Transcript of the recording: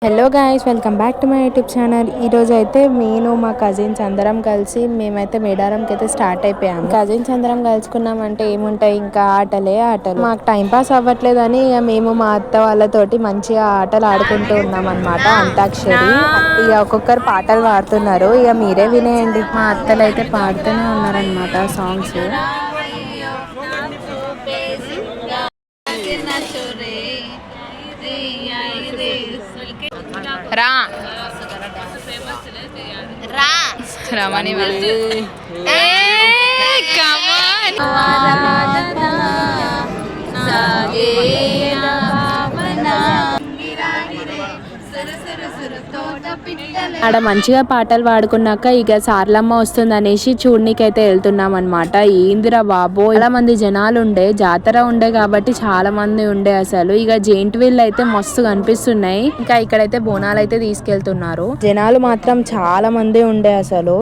Hello guys, welcome back to my YouTube channel. ఈరోజు అయితే నేను మా కజిన్స్ అందరం కలిసి మేమైతే మేడారంకి అయితే స్టార్ట్ అయిపోయాము. కజిన్స్ అందరం కలుసుకున్నామంటే ఏముంటాయి, ఇంకా ఆటలే ఆటలు. మాకు టైం పాస్ అవ్వట్లేదని ఇక మేము మా అత్త వాళ్ళతోటి మంచిగా ఆటలు ఆడుకుంటూ ఉన్నాం అనమాట. అంతాక్షరి. ఇక ఒక్కొక్కరు పాటలు పాడుతున్నారు, ఇక మీరే వినేయండి. మా అత్తలు అయితే పాడుతూనే ఉన్నారనమాట సాంగ్స్. రా రా రమణి ఆడ మంచిగా పాటలు పాడుకున్నాక ఇక సార్లమ్మ వస్తుంది అనేసి చూడనీకైతే వెళ్తున్నాం అనమాట. ఏందిరా బాబో, చాలా మంది జనాలు ఉండే, జాతర ఉండే కాబట్టి చాలా మంది ఉండే. అసలు ఇక జెయింట్ వీల్ అయితే మస్తు కనిపిస్తున్నాయి. ఇంకా ఇక్కడైతే బోనాలు అయితే తీసుకెళ్తున్నారు. జనాలు మాత్రం చాలా మంది ఉండే అసలు.